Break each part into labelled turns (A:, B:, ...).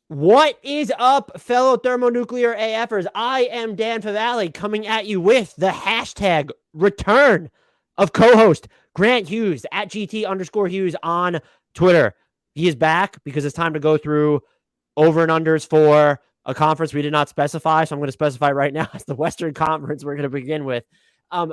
A: What is up, fellow thermonuclear AFers? I am Dan Favale coming at you with the hashtag return of co-host Grant Hughes at GT_Hughes on Twitter. He is back because it's time to go through over and unders for a conference we did not specify. So I'm going to specify right now. It's the Western Conference we're going to begin with.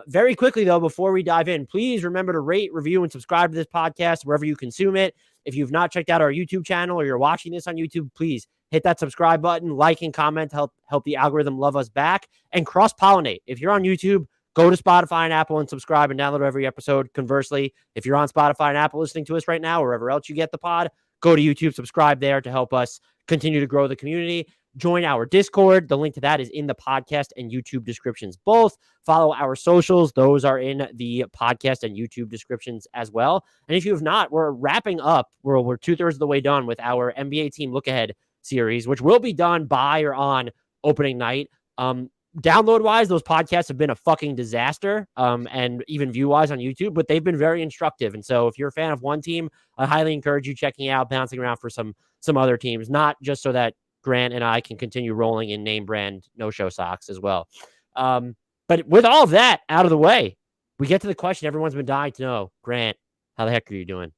A: Very quickly, though, before we dive in, please remember to rate, review, and subscribe to this podcast wherever you consume it. If you've not checked out our YouTube channel or you're watching this on YouTube, please hit that subscribe button, like and comment to help the algorithm love us back, and cross-pollinate. If you're on YouTube, go to Spotify and Apple and subscribe and download every episode. Conversely, if you're on Spotify and Apple listening to us right now, or wherever else you get the pod, go to YouTube, subscribe there to help us continue to grow the community. Join our Discord. The link to that is in the podcast and YouTube descriptions both. Follow our socials. Those are in the podcast and YouTube descriptions as well. And if you have not, we're wrapping up. We're 2/3 of the way done with our NBA team look ahead series, which will be done by or on opening night. Download wise, those podcasts have been a fucking disaster. And even view wise on YouTube, but they've been very instructive. And so if you're a fan of one team, I highly encourage you checking out, bouncing around for some other teams, not just so that Grant and I can continue rolling in name brand no-show socks as well. But with all of that out of the way, we get to the question everyone's been dying to know. Grant, how the heck are you doing?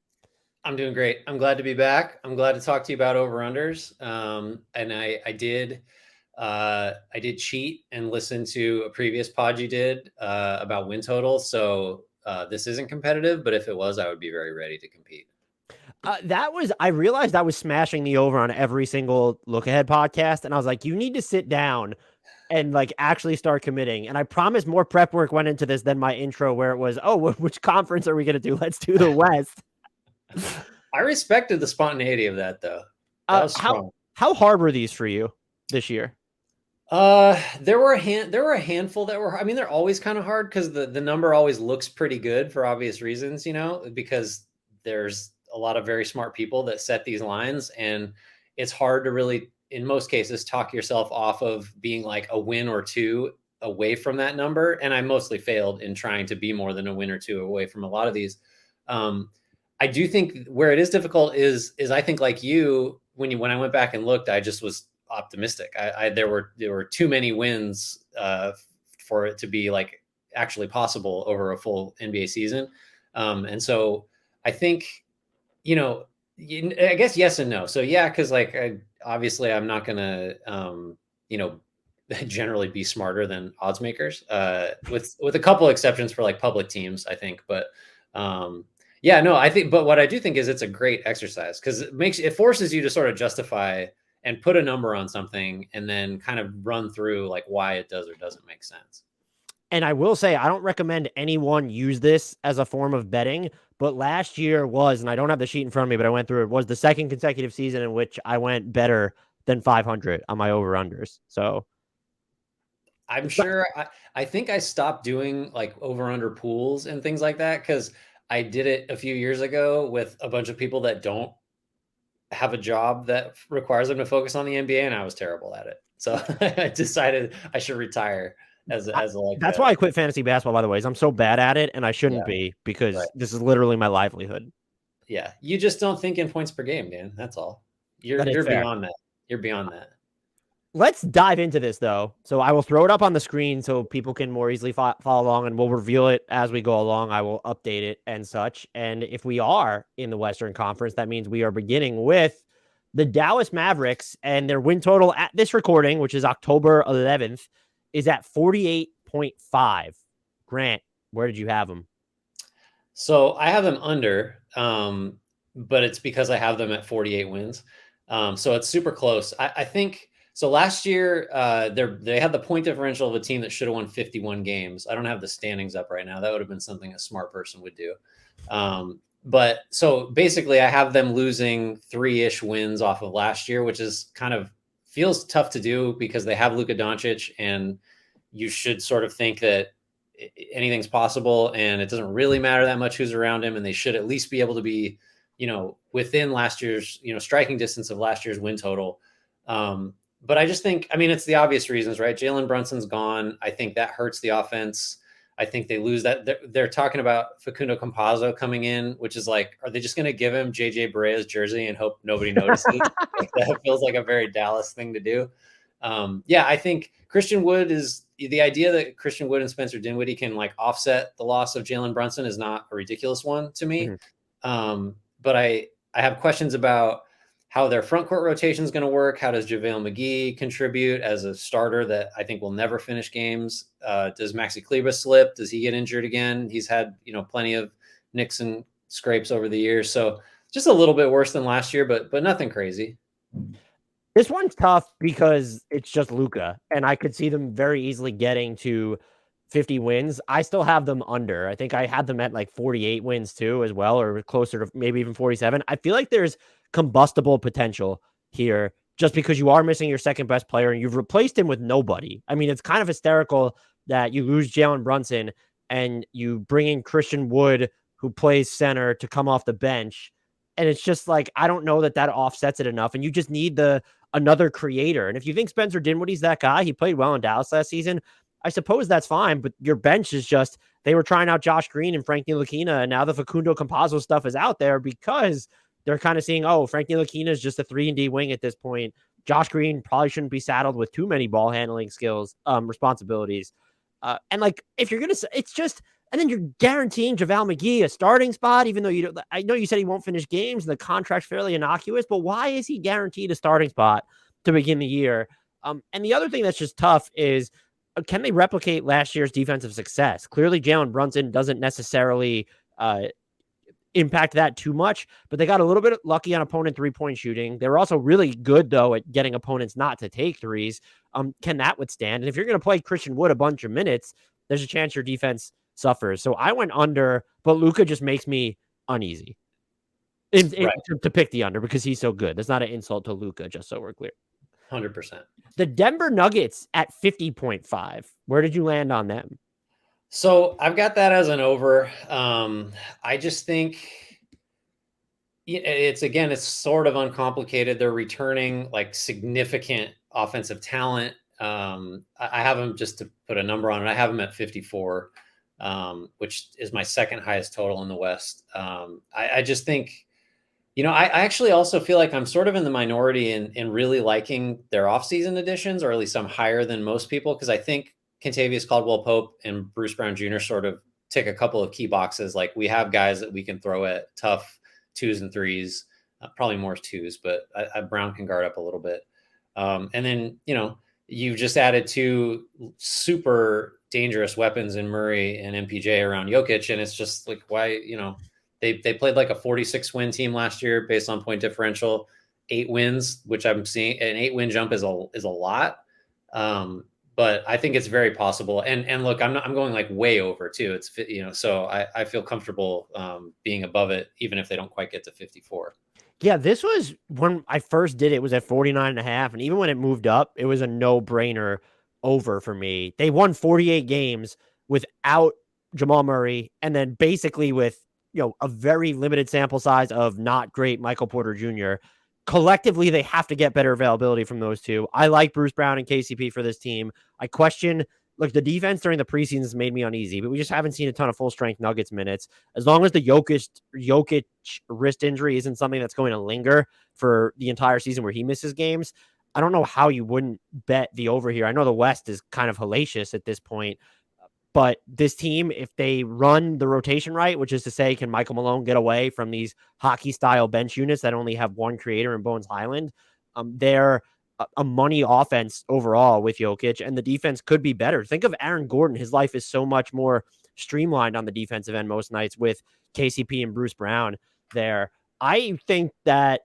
B: I'm doing great. I'm glad to be back. I'm glad to talk to you about over-unders. And I did cheat and listen to a previous pod you did about win total. So this isn't competitive, but if it was, I would be very ready to compete.
A: I realized I was smashing the over on every single look ahead podcast. And I was like, you need to sit down and like actually start committing. And I promise more prep work went into this than my intro where it was, oh, which conference are we going to do? Let's do the West.
B: I respected the spontaneity of that though. That was strong.
A: How hard were these for you this year?
B: There were a handful that were, I mean, they're always kind of hard because the number always looks pretty good for obvious reasons, because there's a lot of very smart people that set these lines, and it's hard to really, in most cases, talk yourself off of being like a win or two away from that number. And I mostly failed in trying to be more than a win or two away from a lot of these. I do think where it is difficult is I think like you, when I went back and looked, I just was optimistic. There were too many wins for it to be like actually possible over a full NBA season. And so I think, I guess yes and no. So yeah, because like obviously I'm not gonna generally be smarter than odds makers, with a couple exceptions for like public teams, I think. But yeah, no, I think, but what I do think is it's a great exercise because it forces you to sort of justify and put a number on something and then kind of run through like why it does or doesn't make sense.
A: And I will say, I don't recommend anyone use this as a form of betting, but last year was, and I don't have the sheet in front of me, but I went through it, was the second consecutive season in which I went better than 500 on my over-unders. So
B: I'm sure, I think I stopped doing like over-under pools and things like that because I did it a few years ago with a bunch of people that don't have a job that requires them to focus on the NBA, and I was terrible at it. So I decided I should retire. That's
A: why I quit fantasy basketball, by the way, is I'm so bad at it, and I shouldn't be because this is literally my livelihood.
B: Yeah, you just don't think in points per game, Dan. That's all. You're beyond that. You're beyond that.
A: Let's dive into this, though. So I will throw it up on the screen so people can more easily follow along, and we'll reveal it as we go along. I will update it and such. And if we are in the Western Conference, that means we are beginning with the Dallas Mavericks, and their win total at this recording, which is October 11th, is at 48.5. Grant, where did you have them?
B: So I have them under, but it's because I have them at 48 wins. So it's super close. I think so. Last year, they had the point differential of a team that should have won 51 games. I don't have the standings up right now. That would have been something a smart person would do. But so basically, I have them losing 3-ish wins off of last year, which is kind of feels tough to do because they have Luka Doncic, and you should sort of think that anything's possible, and it doesn't really matter that much who's around him, and they should at least be able to be, within last year's, striking distance of last year's win total. But I just think, I mean, it's the obvious reasons, right? Jalen Brunson's gone. I think that hurts the offense. I think they lose that. They're talking about Facundo Campazzo coming in, which is like, are they just going to give him JJ Barea's jersey and hope nobody notices? Like, that feels like a very Dallas thing to do. Yeah, I think Christian Wood is the idea that Christian Wood and Spencer Dinwiddie can like offset the loss of Jalen Brunson is not a ridiculous one to me. But I have questions about how their front court rotation is going to work. How does JaVale McGee contribute as a starter that I think will never finish games? Does Maxi Kleber slip? Does he get injured again? He's had, plenty of nicks and scrapes over the years. So just a little bit worse than last year, but nothing crazy.
A: This one's tough because it's just Luka, and I could see them very easily getting to 50 wins. I still have them under. I think I had them at like 48 wins too, as well, or closer to maybe even 47. I feel like there's combustible potential here just because you are missing your second best player and you've replaced him with nobody. I mean, it's kind of hysterical that you lose Jalen Brunson and you bring in Christian Wood, who plays center, to come off the bench. And it's just like, I don't know that offsets it enough. And you just need another creator. And if you think Spencer Dinwiddie's that guy, he played well in Dallas last season, I suppose that's fine, but your bench is just, they were trying out Josh Green and Frank Ntilikina, and now the Facundo Campazzo stuff is out there because they're kind of seeing, oh, Frank Ntilikina is just a 3-and-D wing at this point. Josh Green probably shouldn't be saddled with too many ball handling skills, responsibilities. And like, if you're going to, it's just, and then you're guaranteeing JaVale McGee a starting spot, even though I know you said he won't finish games and the contract's fairly innocuous, but why is he guaranteed a starting spot to begin the year? And the other thing that's just tough is, can they replicate last year's defensive success? Clearly, Jalen Brunson doesn't necessarily impact that too much, but they got a little bit lucky on opponent three-point shooting. They were also really good, though, at getting opponents not to take threes. Can that withstand? And if you're going to play Christian Wood a bunch of minutes, there's a chance your defense suffers. So I went under, but Luka just makes me uneasy to pick the under because he's so good. That's not an insult to Luka, just so we're clear.
B: 100%.
A: The Denver Nuggets at 50.5. Where did you land on them?
B: So I've got that as an over. I just think it's sort of uncomplicated. They're returning like significant offensive talent. I have them, just to put a number on it, I have them at 54, which is my second highest total in the West. I just think, I actually also feel like I'm sort of in the minority in really liking their offseason additions, or at least I'm higher than most people, because I think Kentavious Caldwell-Pope and Bruce Brown Jr. sort of tick a couple of key boxes. Like, we have guys that we can throw at tough 2s and 3s, probably more 2s, but Brown can guard up a little bit. And then, you just added 2 super dangerous weapons in Murray and MPJ around Jokic, and it's just like, why, They played like a 46-win team last year based on point differential, 8 wins, which I'm seeing an 8-win jump is a lot. But I think it's very possible. And look, I'm going like way over too. It's, so I feel comfortable being above it, even if they don't quite get to 54.
A: Yeah, this was when I first did it was at 49.5. And even when it moved up, it was a no-brainer over for me. They won 48 games without Jamal Murray, and then basically with, a very limited sample size of not great Michael Porter Jr. Collectively, they have to get better availability from those two. I like Bruce Brown and KCP for this team. I question, look, the defense during the preseason has made me uneasy, but we just haven't seen a ton of full-strength Nuggets minutes. As long as the Jokic wrist injury isn't something that's going to linger for the entire season where he misses games, I don't know how you wouldn't bet the over here. I know the West is kind of hellacious at this point, but this team, if they run the rotation right, which is to say, can Michael Malone get away from these hockey-style bench units that only have one creator in Bones Highland? They're a money offense overall with Jokic, and the defense could be better. Think of Aaron Gordon. His life is so much more streamlined on the defensive end most nights with KCP and Bruce Brown there. I think that,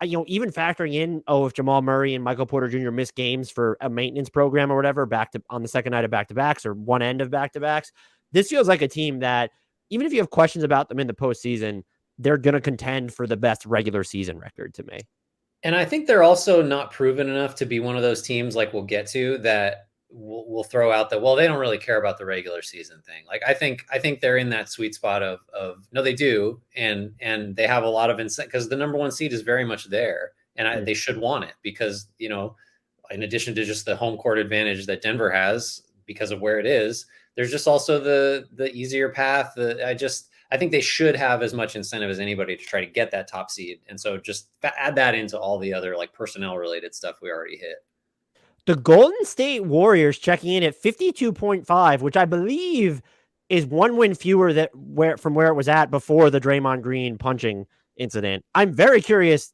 A: even factoring in, if Jamal Murray and Michael Porter Jr. miss games for a maintenance program or whatever, on the second night of back-to-backs or one end of back-to-backs, this feels like a team that, even if you have questions about them in the postseason, they're going to contend for the best regular season record to me.
B: And I think they're also not proven enough to be one of those teams, like we'll get to, that we'll throw out that, well, they don't really care about the regular season thing. Like, I think they're in that sweet spot of no, they do. And they have a lot of incentive because the number 1 seed is very much there, and they should want it because, in addition to just the home court advantage that Denver has because of where it is, there's just also the easier path. I think they should have as much incentive as anybody to try to get that top seed. And so just add that into all the other like personnel related stuff we already hit.
A: The Golden State Warriors checking in at 52.5, which I believe is one win fewer from where it was at before the Draymond Green punching incident. I'm very curious.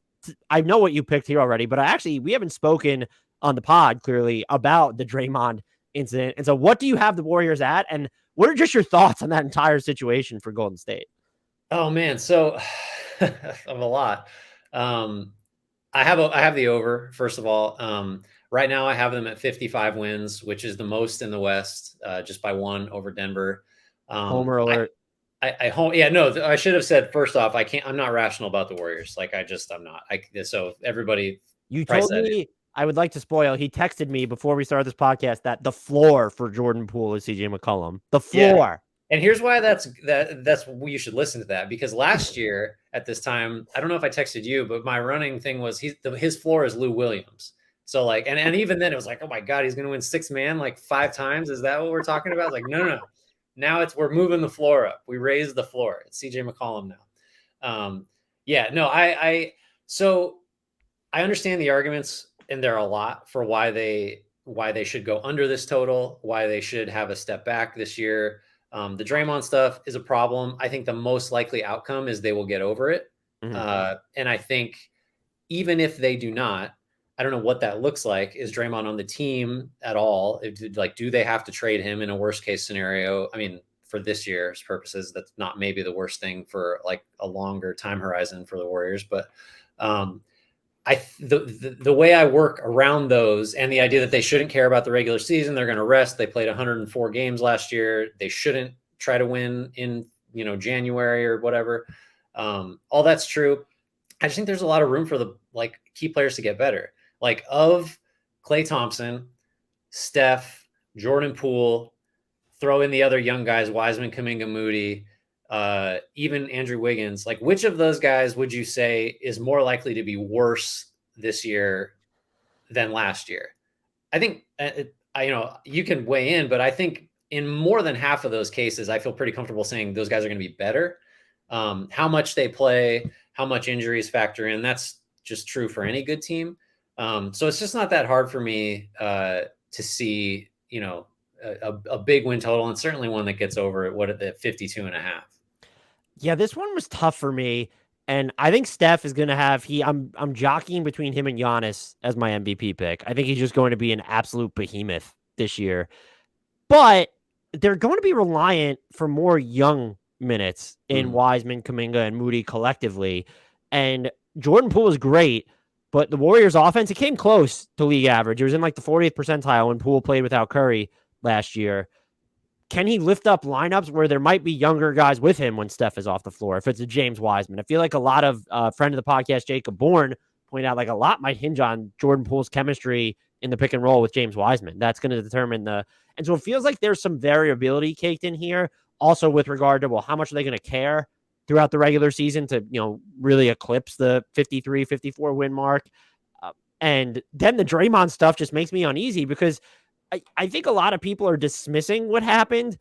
A: I know what you picked here already, but we haven't spoken on the pod clearly about the Draymond incident. And so what do you have the Warriors at? And what are just your thoughts on that entire situation for Golden State?
B: Oh man. So of a lot. I have the over, first of all. Right now I have them at 55 wins, which is the most in the West, just by one over Denver.
A: Homer alert.
B: I should have said first off, I'm not rational about the Warriors. Like I'm not. So everybody.
A: You told me I would like to spoil. He texted me before we started this podcast that the floor for Jordan Poole is CJ McCollum. The floor. Yeah.
B: And here's why that's you should listen to that, because last year at this time, I don't know if I texted you, but my running thing was his floor is Lou Williams. So like, and even then it was like, oh my God, he's going to win 6-man like 5 times. Is that what we're talking about? Like, no. Now we're moving the floor up. We raised the floor. It's CJ McCollum now. So I understand the arguments, and there are a lot for why they should go under this total, why they should have a step back this year. The Draymond stuff is a problem. I think the most likely outcome is they will get over it. Mm-hmm. And I think even if they do not, I don't know what that looks like. Is Draymond on the team at all? Do they have to trade him in a worst case scenario? I mean, for this year's purposes, that's not maybe the worst thing for like a longer time horizon for the Warriors. But the way I work around those, and the idea that they shouldn't care about the regular season, they're going to rest. They played 104 games last year. They shouldn't try to win in January or whatever. All that's true. I just think there's a lot of room for the like key players to get better. Like of Klay Thompson, Steph, Jordan Poole, throw in the other young guys, Wiseman, Kuminga, Moody, even Andrew Wiggins. Like, which of those guys would you say is more likely to be worse this year than last year? I think you can weigh in, but I think in more than half of those cases, I feel pretty comfortable saying those guys are going to be better. How much they play, how much injuries factor in, that's just true for any good team. So it's just not that hard for me to see, a big win total, and certainly one that gets over at the 52.5.
A: Yeah, this one was tough for me. And I think Steph is going to have, I'm jockeying between him and Giannis as my MVP pick. I think he's just going to be an absolute behemoth this year. But they're going to be reliant for more young minutes in Wiseman, Kuminga, and Moody collectively. And Jordan Poole is great, but the Warriors offense, it came close to league average. It was in like the 40th percentile when Poole played without Curry last year. Can he lift up lineups where there might be younger guys with him when Steph is off the floor? If it's a James Wiseman, I feel like a lot of friend of the podcast, Jacob Bourne, pointed out like a lot might hinge on Jordan Poole's chemistry in the pick and roll with James Wiseman. That's going to determine and so it feels like there's some variability caked in here. Also with regard to, how much are they going to care throughout the regular season to, really eclipse the 53, 54 win mark. And then the Draymond stuff just makes me uneasy because I think a lot of people are dismissing what happened.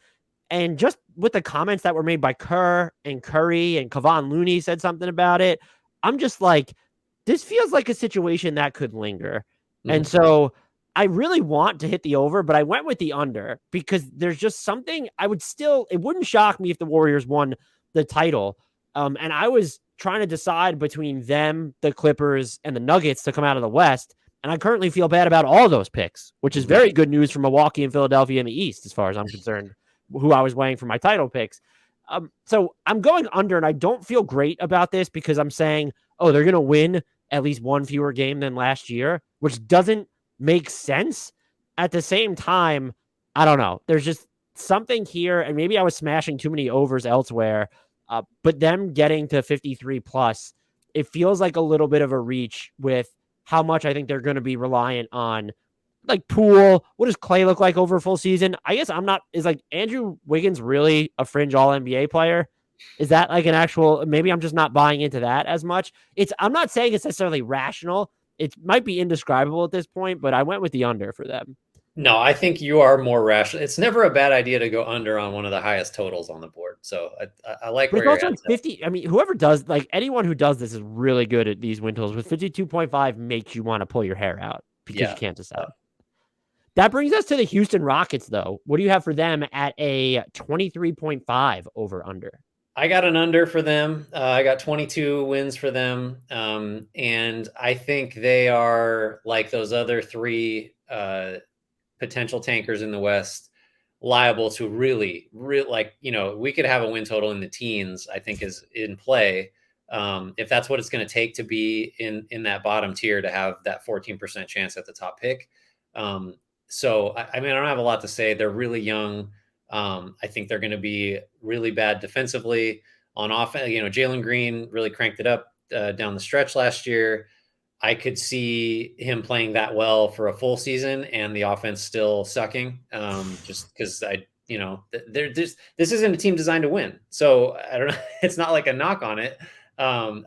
A: And just with the comments that were made by Kerr and Curry and Kevon Looney said something about it, I'm just like, this feels like a situation that could linger. Mm-hmm. And so I really want to hit the over, but I went with the under because there's just something it wouldn't shock me if the Warriors won the title. And I was trying to decide between them, the Clippers, and the Nuggets to come out of the West. And I currently feel bad about all those picks, which is very good news for Milwaukee and Philadelphia in the East, as far as I'm concerned, who I was weighing for my title picks. So I'm going under, and I don't feel great about this because I'm saying, they're going to win at least one fewer game than last year, which doesn't make sense. At the same time, I don't know. There's just something here, and maybe I was smashing too many overs elsewhere, but them getting to 53 plus, it feels like a little bit of a reach with how much I think they're going to be reliant on like Poole. What does Klay look like over a full season? I guess is like Andrew Wiggins really a fringe all NBA player? Is that like an actual, maybe I'm just not buying into that as much. I'm not saying it's necessarily rational. It might be indescribable at this point, but I went with the under for them.
B: No, I think you are more rational. It's never a bad idea to go under on one of the highest totals on the board. So I like
A: But
B: where
A: it's
B: your
A: also
B: head's
A: like
B: at.
A: 50. I mean, whoever does, like anyone who does this is really good at these win totals. With 52.5 makes you want to pull your hair out because you
B: Yeah.
A: can't decide. That brings us to the Houston Rockets, though. What do you have for them at a 23.5 over under?
B: I got an under for them. I got 22 wins for them. And I think they are like those other three potential tankers in the West, liable to really like, we could have a win total in the teens, I think is in play. If that's what it's going to take to be in that bottom tier to have that 14% chance at the top pick. So, I mean, I don't have a lot to say. They're really young. I think they're going to be really bad defensively on offense. Jalen Green really cranked it up down the stretch last year. I could see him playing that well for a full season and the offense still sucking. Just because they're just this isn't a team designed to win. So I don't know. It's not like a knock on it. And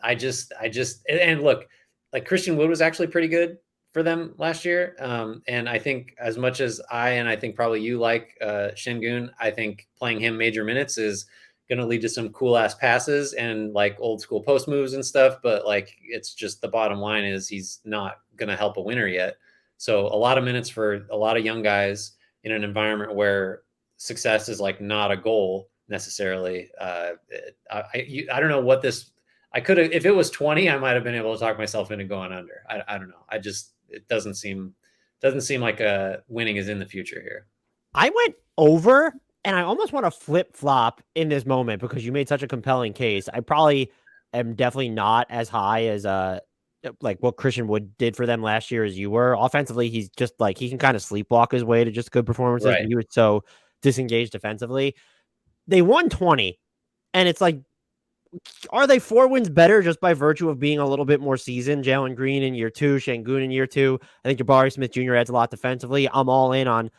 B: look, like Christian Wood was actually pretty good for them last year. And I think as much as I think probably you like Şengün, I think playing him major minutes is going to lead to some cool ass passes and like old school post moves and stuff. But like, it's just the bottom line is he's not going to help a winner yet. So a lot of minutes for a lot of young guys in an environment where success is like not a goal necessarily. I don't know what this, I could have, if it was 20, I might've been able to talk myself into going under. I don't know. It doesn't seem like winning is in the future here.
A: I went over, and I almost want to flip flop in this moment because you made such a compelling case. I probably am definitely not as high as like what Christian Wood did for them last year as you were. Offensively, he's just like he can kind of sleepwalk his way to just good performances, but
B: Right.
A: he was so disengaged defensively. They won 20, and it's like, are they 4 wins better just by virtue of being a little bit more seasoned? Jalen Green in year 2, Şengün in year 2. I think Jabari Smith Jr. adds a lot defensively. I'm all in on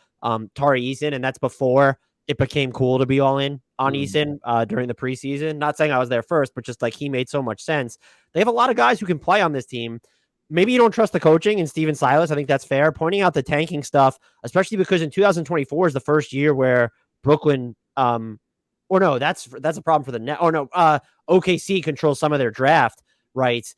A: Tari Eason, and that's before it became cool to be all in on
B: Mm.
A: Eason during the preseason. Not saying I was there first, but just like he made so much sense. They have a lot of guys who can play on this team. Maybe you don't trust the coaching and Steven Silas. I think that's fair. Pointing out the tanking stuff, especially because in 2024 is the first year where Brooklyn, or no, that's a problem for the net. Oh no, OKC controls some of their draft rights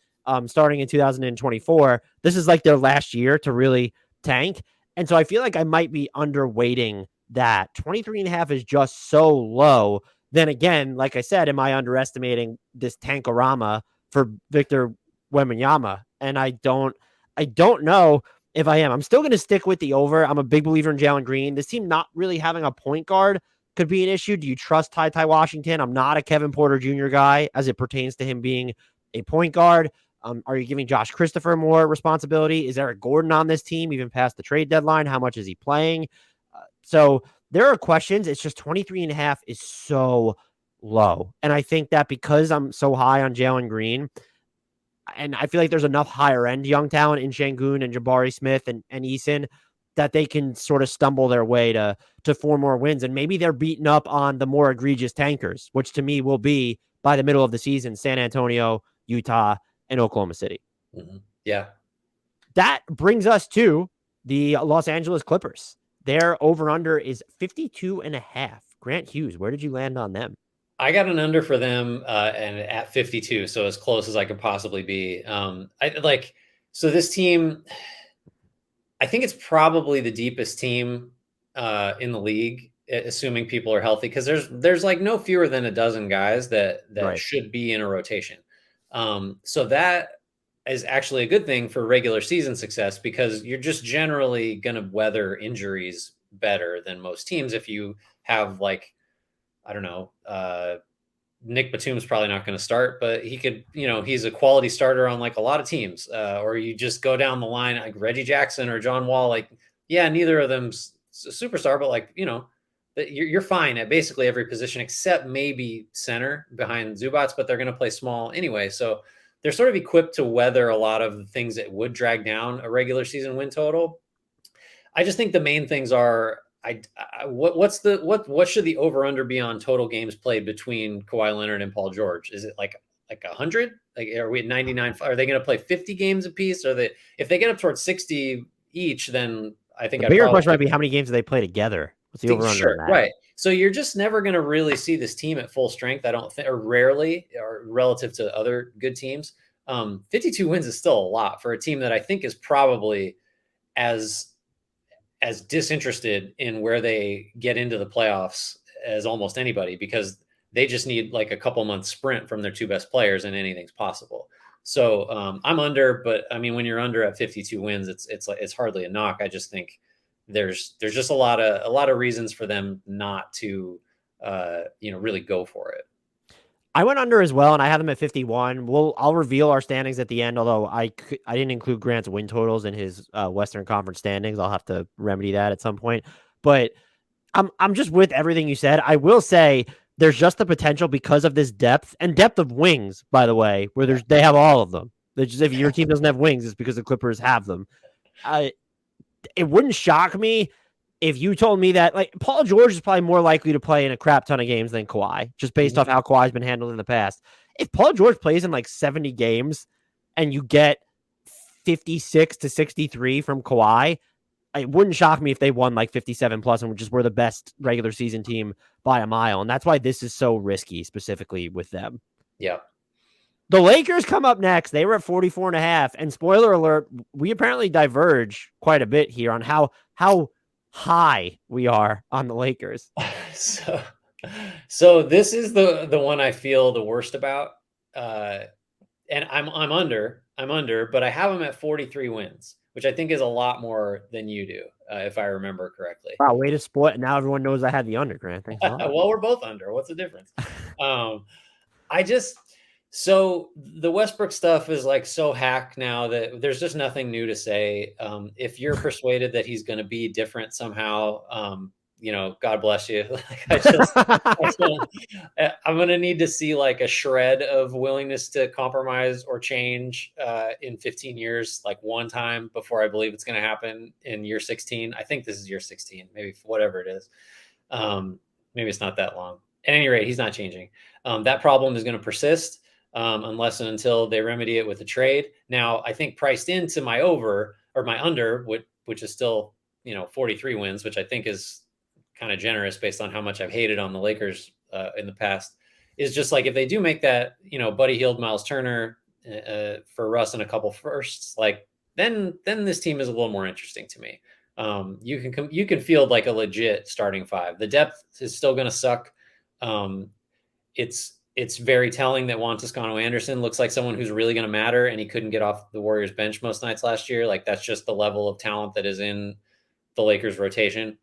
A: starting in 2024. This is like their last year to really tank. And so I feel like I might be underweighting that. 23.5 is just so low. Then again, like I said, am I underestimating this tankorama for Victor Wembanyama? And I don't know if I am. I'm still going to stick with the over. I'm a big believer in Jalen Green. This team not really having a point guard could be an issue. Do you trust Ty Washington? I'm not a Kevin Porter Jr. guy as it pertains to him being a point guard. Are you giving Josh Christopher more responsibility? Is Eric Gordon on this team even past the trade deadline? How much is he playing? So there are questions. It's just 23.5 is so low. And I think that because I'm so high on Jalen Green, and I feel like there's enough higher end young talent in Şengün and Jabari Smith and Eason that they can sort of stumble their way to 4 more wins. And maybe they're beaten up on the more egregious tankers, which to me will be by the middle of the season, San Antonio, Utah, and Oklahoma City.
B: Mm-hmm. Yeah.
A: That brings us to the Los Angeles Clippers. Their over under is 52.5. Grant Hughes, where did you land on them?
B: I got an under for them and at 52, so as close as I could possibly be. So this team, I think it's probably the deepest team in the league, assuming people are healthy, because there's like no fewer than a dozen guys that
A: Right.
B: should be in a rotation. So that is actually a good thing for regular season success because you're just generally going to weather injuries better than most teams if you have like, I don't know, Nick Batum's probably not going to start, but he could, he's a quality starter on like a lot of teams. Or you just go down the line like Reggie Jackson or John Wall. Like, yeah, neither of them's a superstar, but like, you're fine at basically every position except maybe center behind Zubats, but they're going to play small anyway. So they're sort of equipped to weather a lot of the things that would drag down a regular season win total. I just think the main things are what should the over under be on total games played between Kawhi Leonard and Paul George? Is it like 100? Like, are we at 99? Are they going to play 50 games apiece? Or if they get up towards 60 each, then I think
A: The
B: I'd
A: bigger
B: probably
A: question might be how many games do they play together? What's the over under on
B: sure,
A: that?
B: right. So you're just never going to really see this team at full strength. I don't think, or rarely, or relative to other good teams. 52 wins is still a lot for a team that I think is probably as disinterested in where they get into the playoffs as almost anybody, because they just need like a couple months sprint from their two best players and anything's possible. So I'm under, but I mean, when you're under at 52 wins, it's hardly a knock. I just think there's just a lot of reasons for them not to really go for it.
A: I went under as well, and I have them at 51. I'll reveal our standings at the end, although I didn't include Grant's win totals in his Western Conference standings. I'll have to remedy that at some point. But I'm just with everything you said. I will say there's just the potential because of this depth and depth of wings, by the way, where they have all of them. Just, if your team doesn't have wings, it's because the Clippers have them. It wouldn't shock me if you told me that, like, Paul George is probably more likely to play in a crap ton of games than Kawhi, just based off how Kawhi's been handled in the past. If Paul George plays in like 70 games and you get 56 to 63 from Kawhi, it wouldn't shock me if they won like 57 plus and just were the best regular season team by a mile. And that's why this is so risky, specifically with them.
B: Yeah.
A: The Lakers come up next. They were at 44.5. And spoiler alert, we apparently diverge quite a bit here on how high we are on the Lakers.
B: So this is the one I feel the worst about. And I'm under, but I have them at 43 wins, which I think is a lot more than you do, if I remember correctly.
A: Wow, way to split. Now everyone knows I had the under, Grant. Thanks a lot.
B: Well, we're both under. What's the difference? So the Westbrook stuff is like so hack now that there's just nothing new to say. If you're persuaded that he's going to be different somehow, God bless you. I'm going to need to see like a shred of willingness to compromise or change in 15 years, like one time, before I believe it's going to happen in year 16. I think this is year 16, maybe whatever it is. Maybe it's not that long. At any rate, he's not changing. That problem is going to persist unless and until they remedy it with a trade. Now, I think priced into my over or my under, which is still 43 wins, which I think is kind of generous based on how much I've hated on the Lakers in the past, is just like if they do make that Buddy Hield, Miles Turner for Russ and a couple firsts, like then this team is a little more interesting to me. You can field like a legit starting five. The depth is still going to suck. It's very telling that Juan Toscano-Anderson looks like someone who's really going to matter, and he couldn't get off the Warriors bench most nights last year. Like that's just the level of talent that is in the Lakers rotation.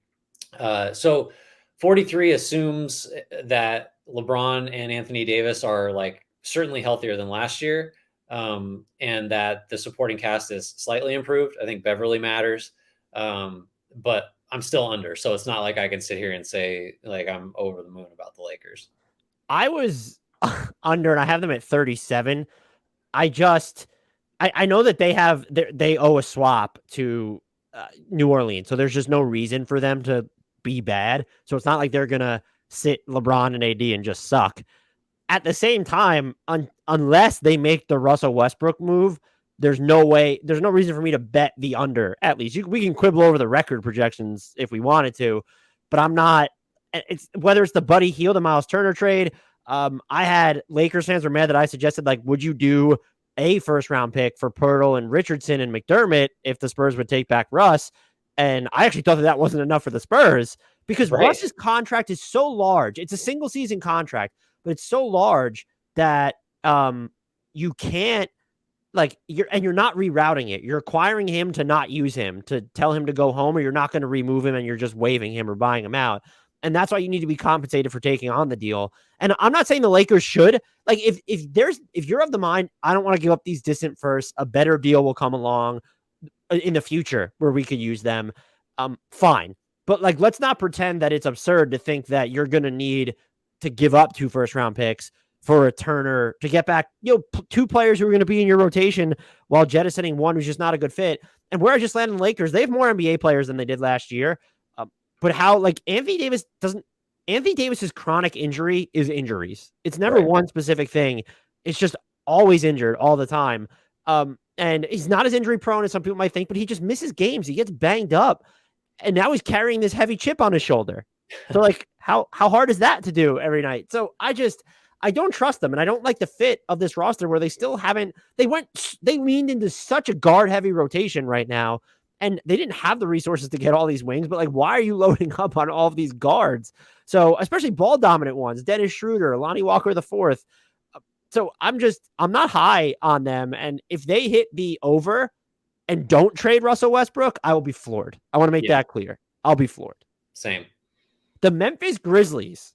B: So 43 assumes that LeBron and Anthony Davis are like certainly healthier than last year, and that the supporting cast is slightly improved. I think Beverly matters, but I'm still under. So it's not like I can sit here and say like I'm over the moon about the Lakers.
A: I was under, and I have them at 37. I know that they owe a swap to New Orleans, so there's just no reason for them to be bad. So it's not like they're gonna sit LeBron and AD and just suck. At the same time, unless they make the Russell Westbrook move, there's no reason for me to bet the under. At least we can quibble over the record projections if we wanted to, but I'm not. It's whether it's the Buddy Hield and Miles Turner trade. I had Lakers fans were mad that I suggested, like, would you do a first round pick for Pirtle and Richardson and McDermott if the Spurs would take back Russ? And I actually thought that wasn't enough for the Spurs because Russ's contract is so large. It's a single season contract, but it's so large that you can't you're not rerouting it. You're acquiring him to not use him, to tell him to go home, or you're not going to remove him and you're just waiving him or buying him out. And that's why you need to be compensated for taking on the deal. And I'm not saying the Lakers should. Like, if you're of the mind, I don't want to give up these distant firsts, a better deal will come along in the future where we could use them. Fine. But like, let's not pretend that it's absurd to think that you're going to need to give up 2 first round picks for a Turner to get back, 2 players who are going to be in your rotation while jettisoning one who's just not a good fit. And where I just landed in the Lakers, they have more NBA players than they did last year. But how, like, Anthony Davis's chronic injury is injuries. It's never one specific thing. It's just always injured all the time. And he's not as injury prone as some people might think, but he just misses games. He gets banged up. and now he's carrying this heavy chip on his shoulder. So like how hard is that to do every night? So I don't trust them, and I don't like the fit of this roster where they still haven't they leaned into such a guard heavy rotation right now, and they didn't have the resources to get all these wings, but like why are you loading up on all of these guards? So especially ball dominant ones, Dennis Schroeder, Lonnie Walker the fourth. So I'm not high on them, and if they hit the over and don't trade Russell Westbrook, I will be floored. I want to make that clear. I'll be floored.
B: Same.
A: The Memphis Grizzlies,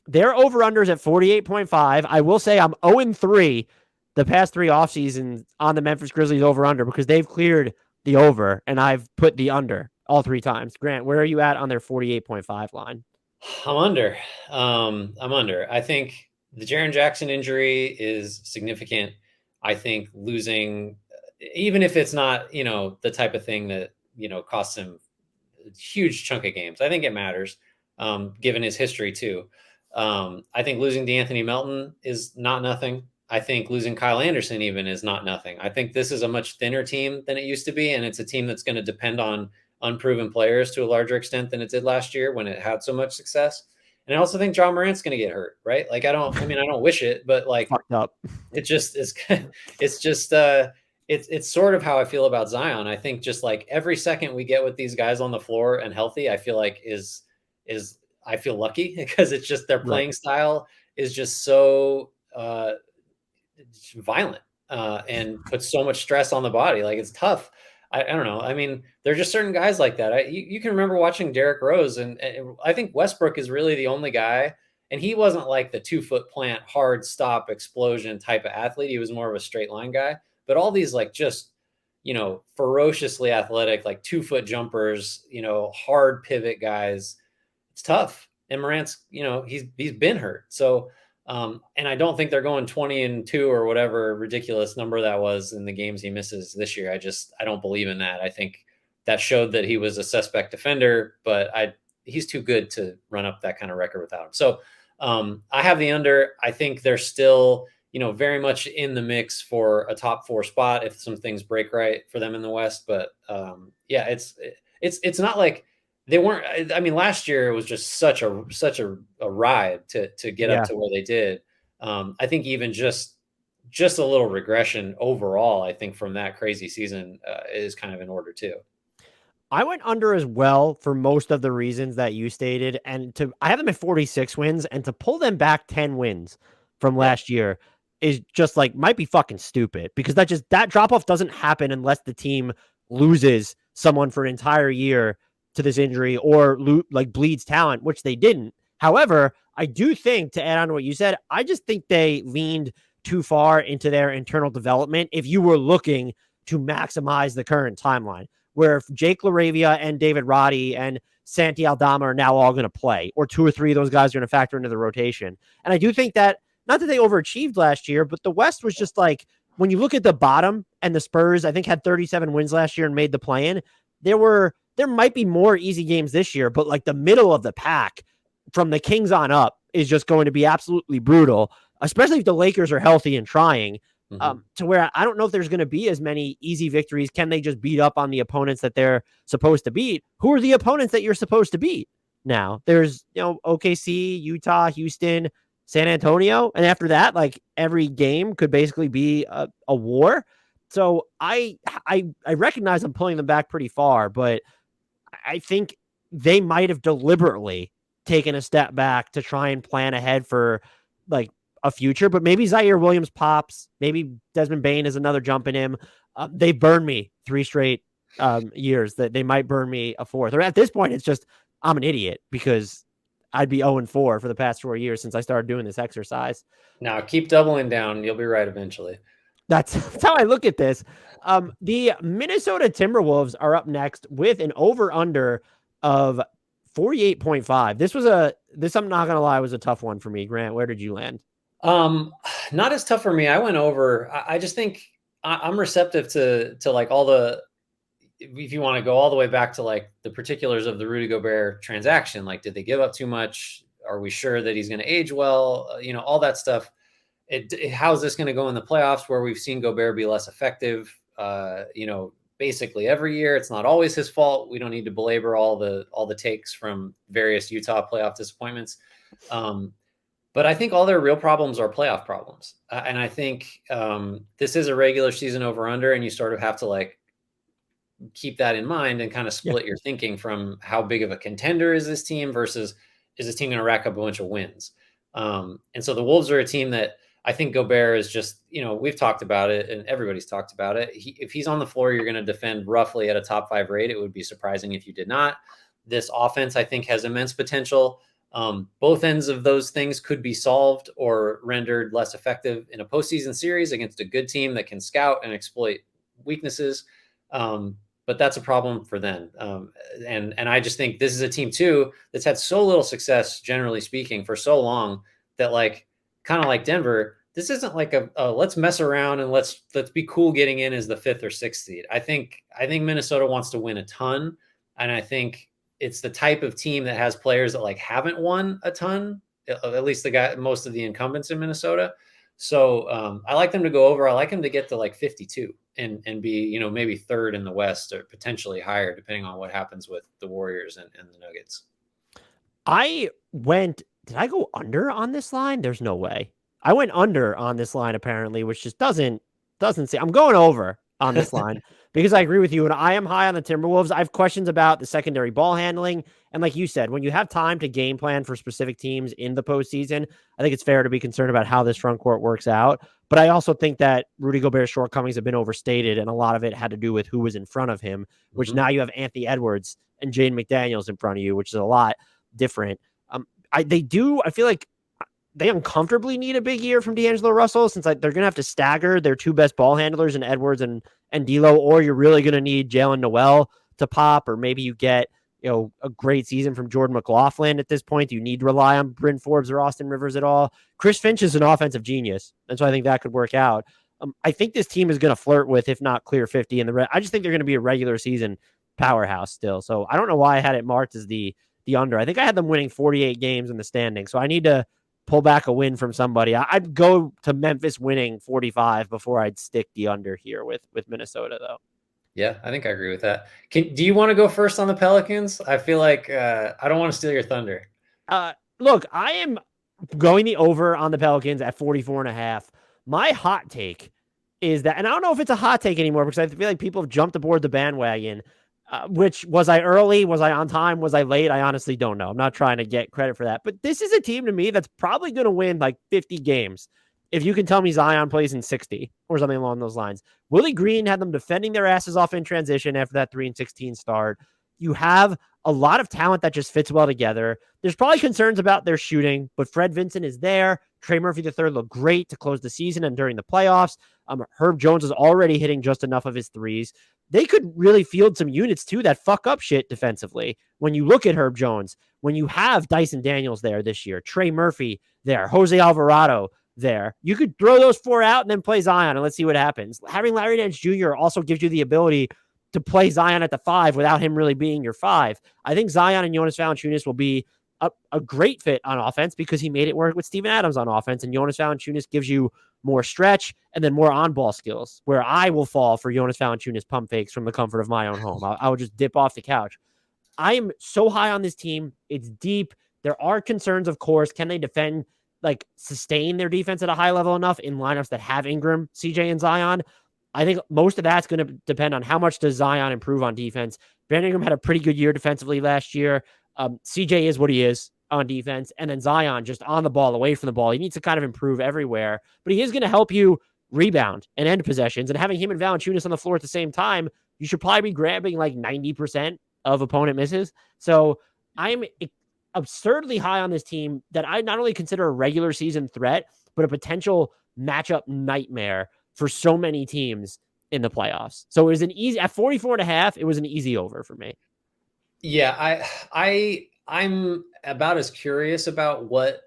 A: their over-unders at 48.5. I will say I'm 0-3 the past 3 off seasons on the Memphis Grizzlies over-under because they've cleared the over, and I've put the under all 3 times. Grant, where are you at on their 48.5 line?
B: I'm under. I'm under. I think the Jaren Jackson injury is significant. I think losing, even if it's not, the type of thing that, costs him a huge chunk of games, I think it matters, given his history too. I think losing DeAnthony Melton is not nothing. I think losing Kyle Anderson even is not nothing. I think this is a much thinner team than it used to be, and it's a team that's going to depend on unproven players to a larger extent than it did last year when it had so much success. And I also think John Morant's going to get hurt, right? Like, I don't wish it, but like,
A: fucked up.
B: It just is. It's sort of how I feel about Zion. I think just like every second we get with these guys on the floor and healthy, I feel like I feel lucky because it's just their playing style is just so violent and puts so much stress on the body. Like, it's tough. I don't know. I mean, there are just certain guys like that. You can remember watching Derrick Rose, and I think Westbrook is really the only guy, and he wasn't like the 2-foot plant, hard stop explosion type of athlete. He was more of a straight line guy. But all these like just, ferociously athletic, like 2-foot jumpers, hard pivot guys, it's tough. And Morant's, he's been hurt. So, and I don't think they're going 20-2 or whatever ridiculous number that was in the games he misses this year. I don't believe in that. I think that showed that he was a suspect defender, but he's too good to run up that kind of record without him. So I have the under. I think they're still, very much in the mix for a top 4 spot if some things break right for them in the West. But it's not like they weren't. I mean, last year it was just such a ride to get up to where they did. I think even just a little regression overall, I think from that crazy season is kind of in order too.
A: I went under as well for most of the reasons that you stated, and I have them at 46 wins, and to pull them back 10 wins from last year is just like might be fucking stupid because that drop off doesn't happen unless the team loses someone for an entire year to this injury or like bleeds talent, which they didn't. However, I do think, to add on to what you said, I just think they leaned too far into their internal development if you were looking to maximize the current timeline, where if Jake LaRavia and David Roddy and Santi Aldama are now all going to play, or 2 or 3 of those guys are going to factor into the rotation. And I do think that, not that they overachieved last year, but the West was just like, when you look at the bottom, and the Spurs, I think, had 37 wins last year and made the play-in, there might be more easy games this year, but like the middle of the pack from the Kings on up is just going to be absolutely brutal, especially if the Lakers are healthy and trying. To where I don't know if there's going to be as many easy victories. Can they just beat up on the opponents that they're supposed to beat? Who are the opponents that you're supposed to beat? Now there's, OKC, Utah, Houston, San Antonio. And after that, like every game could basically be a war. So I recognize I'm pulling them back pretty far, but I think they might have deliberately taken a step back to try and plan ahead for like a future, but maybe Zaire Williams pops. Maybe Desmond Bane is another jump in him. They burned me 3 straight years. That they might burn me a 4th. Or at this point, it's just I'm an idiot because I'd be 0-4 for the past 4 years since I started doing this exercise.
B: Now keep doubling down. You'll be right eventually.
A: That's how I look at this. The Minnesota Timberwolves are up next with an over-under of 48.5. This I'm not going to lie, was a tough one for me. Grant, where did you land?
B: Not as tough for me. I went over. I just think I'm receptive to like all the, if you want to go all the way back to like the particulars of the Rudy Gobert transaction, like, did they give up too much? Are we sure that he's going to age well? All that stuff. How's this going to go in the playoffs where we've seen Gobert be less effective? basically every year. It's not always his fault. We don't need to belabor all the takes from various Utah playoff disappointments. But I think all their real problems are playoff problems. And I think this is a regular season over under, and you sort of have to like keep that in mind and kind of split your thinking from how big of a contender is this team versus is this team going to rack up a bunch of wins. And so the Wolves are a team that I think Gobert is just, we've talked about it and everybody's talked about it. If he's on the floor, you're going to defend roughly at a top 5 rate. It would be surprising if you did not. This offense, I think, has immense potential. Both ends of those things could be solved or rendered less effective in a postseason series against a good team that can scout and exploit weaknesses. But that's a problem for them. And I just think this is a team too that's had so little success, generally speaking, for so long that like kind of like Denver, this isn't like a let's mess around and let's be cool getting in as the 5th or 6th seed. I think Minnesota wants to win a ton, and I think it's the type of team that has players that like haven't won a ton, at least most of the incumbents in Minnesota. So I like them to go over. I like them to get to like 52 and be, maybe 3rd in the West or potentially higher, depending on what happens with the Warriors and the Nuggets.
A: Did I go under on this line? There's no way. I went under on this line apparently, which just doesn't say. I'm going over on this line because I agree with you, and I am high on the Timberwolves. I have questions about the secondary ball handling, and like you said, when you have time to game plan for specific teams in the postseason, I think it's fair to be concerned about how this front court works out. But I also think that Rudy Gobert's shortcomings have been overstated, and a lot of it had to do with who was in front of him, which now you have Anthony Edwards and Jaden McDaniels in front of you, which is a lot different. I feel like they uncomfortably need a big year from D'Angelo Russell, since they're going to have to stagger their 2 best ball handlers in Edwards and D'Lo, or you're really going to need Jalen Noel to pop, or maybe you get a great season from Jordan McLaughlin at this point. Do you need to rely on Bryn Forbes or Austin Rivers at all? Chris Finch is an offensive genius, and so I think that could work out. I think this team is going to flirt with, if not clear 50 in the I just think they're going to be a regular season powerhouse still. So I don't know why I had it marked as the under. I think I had them winning 48 games in the standing. So I need to pull back a win from somebody. I'd go to Memphis winning 45 before I'd stick the under here with Minnesota, though.
B: Yeah, I think I agree with that. Do you want to go first on the Pelicans? I feel like I don't want to steal your thunder.
A: Look, I am going the over on the Pelicans at 44.5. My hot take is that, and I don't know if it's a hot take anymore because I feel like people have jumped aboard the bandwagon. Which, was I early? Was I on time? Was I late? I honestly don't know. I'm not trying to get credit for that. But this is a team to me that's probably going to win like 50 games. If you can tell me Zion plays in 60 or something along those lines. Willie Green had them defending their asses off in transition after that 3-16 start. You have a lot of talent that just fits well together. There's probably concerns about their shooting, but Fred Vincent is there. Trey Murphy III looked great to close the season and during the playoffs. Herb Jones is already hitting just enough of his threes. They could really field some units too that fuck up shit defensively. When you look at Herb Jones, when you have Dyson Daniels there this year, Trey Murphy there, Jose Alvarado there, you could throw those 4 out and then play Zion and let's see what happens. Having Larry Nance Jr. also gives you the ability to play Zion at the 5 without him really being your 5. I think Zion and Jonas Valanciunas will be a great fit on offense because he made it work with Steven Adams on offense, and Jonas Valanciunas gives you more stretch and then more on-ball skills, where I will fall for Jonas Valanciunas pump fakes from the comfort of my own home. I will just dip off the couch. I am so high on this team. It's deep. There are concerns, of course. Can they defend, like sustain their defense at a high level enough in lineups that have Ingram, CJ, and Zion? I think most of that's going to depend on how much does Zion improve on defense. Brandon Ingram had a pretty good year defensively last year. CJ is what he is on defense. And then Zion just on the ball, away from the ball. He needs to kind of improve everywhere, but he is going to help you rebound and end possessions. And having him and Valanciunas on the floor at the same time, you should probably be grabbing like 90% of opponent misses. So I'm absurdly high on this team that I not only consider a regular season threat, but a potential matchup nightmare for so many teams in the playoffs. So it was an easy, at 44.5, it was an easy over for me.
B: Yeah, I'm about as curious about what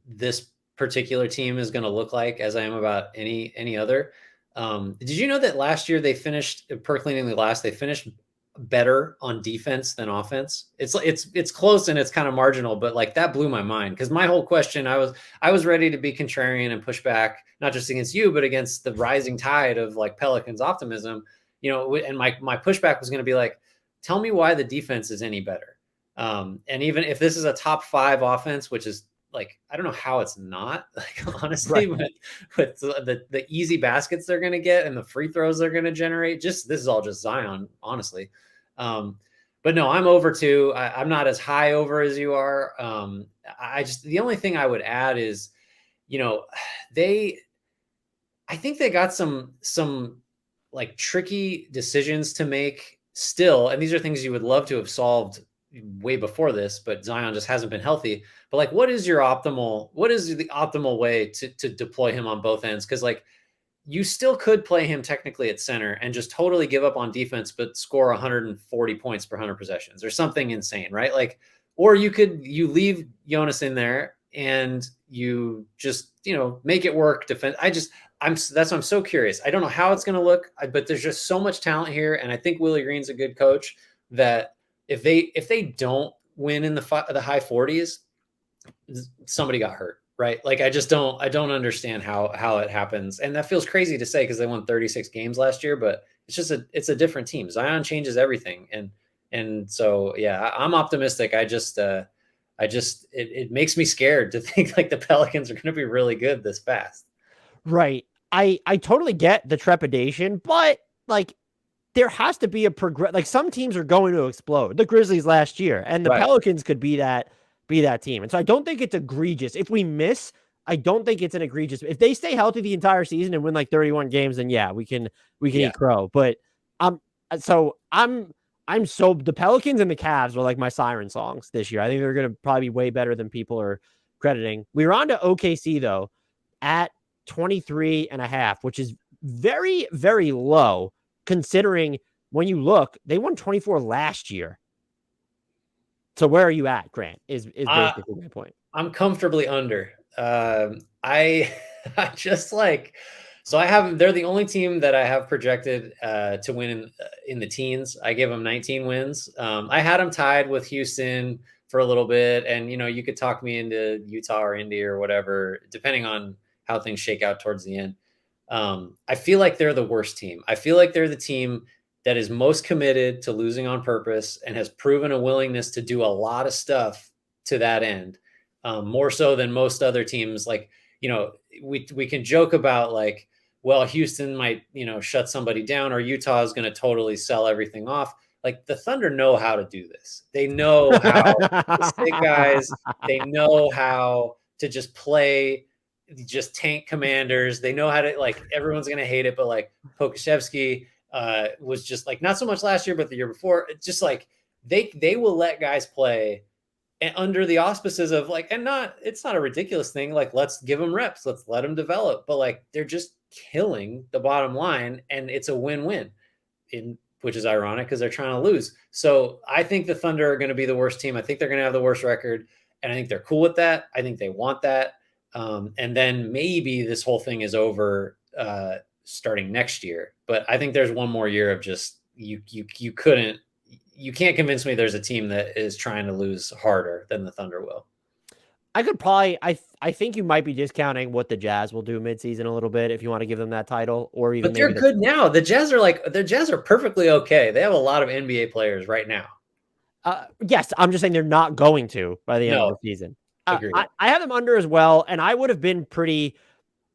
B: this particular team is going to look like as I am about any other. Did you know that last year they finished, per Cleaning the Glass, they finished better on defense than offense? It's close and it's kind of marginal, but like that blew my mind because my whole question, I was ready to be contrarian and push back, not just against you, but against the rising tide of like Pelicans optimism. and my pushback was going to be like, tell me why the defense is any better. And even if this is a top 5 offense, which is like, I don't know how it's not, like, honestly,
A: Right.
B: with the easy baskets they're going to get and the free throws they're going to generate, this is all just Zion, honestly. But no, I'm over too. I'm not as high over as you are. The only thing I would add is, I think they got some like tricky decisions to make still. And these are things you would love to have solved way before this, but Zion just hasn't been healthy. But like, what is the optimal way to deploy him on both ends? Cause like, you still could play him technically at center and just totally give up on defense, but score 140 points per 100 possessions or something insane, right? Like, or you leave Jonas in there and you just, make it work. That's why I'm so curious. I don't know how it's going to look, but there's just so much talent here. And I think Willie Green's a good coach that if they don't win in the high 40s, somebody got hurt. Right. Like, I don't understand how it happens. And that feels crazy to say because they won 36 games last year, but it's a different team. Zion changes everything. And so, yeah, I'm optimistic. It makes me scared to think like the Pelicans are going to be really good this fast.
A: Right. I totally get the trepidation, but like, there has to be a like, some teams are going to explode. The Grizzlies last year, and the Pelicans could be that team. And so I don't think it's egregious. If we miss, I don't think it's an egregious. If they stay healthy the entire season and win like 31 games, then yeah, we can eat crow. But so the Pelicans and the Cavs were like my siren songs this year. I think they're going to probably be way better than people are crediting. We were on to OKC though at 23.5, which is very, very low considering when you look, they won 24 last year. So where are you at, Grant? Is basically my point.
B: I'm comfortably under. I just like, so they're the only team that I have projected to win in the teens. I give them 19 wins. I had them tied with Houston for a little bit. And, you could talk me into Utah or Indy or whatever, depending on how things shake out towards the end. I feel like they're the worst team. I feel like they're the team that is most committed to losing on purpose and has proven a willingness to do a lot of stuff to that end, more so than most other teams. Like, we can joke about like, well, Houston might, shut somebody down, or Utah is going to totally sell everything off. Like, the Thunder know how to do this. They know how to stick guys. They know how to just play, just tank commanders. They know how to, like, everyone's going to hate it, but like Pokusevski was just like, not so much last year, but the year before, just like they will let guys play under the auspices of like, it's not a ridiculous thing. Like, let's give them reps. Let's let them develop. But like, they're just killing the bottom line, and it's a win-win, which is ironic because they're trying to lose. So I think the Thunder are going to be the worst team. I think they're going to have the worst record, and I think they're cool with that. I think they want that. And then maybe this whole thing is over starting next year. But I think there's one more year of just you can't convince me there's a team that is trying to lose harder than the Thunder will.
A: I could probably I think you might be discounting what the Jazz will do midseason a little bit if you want to give them that title, or even.
B: But they're good now. The Jazz are perfectly okay. They have a lot of NBA players right now.
A: Yes, I'm just saying they're not going to by the end of the season. I have them under as well, and I would have been pretty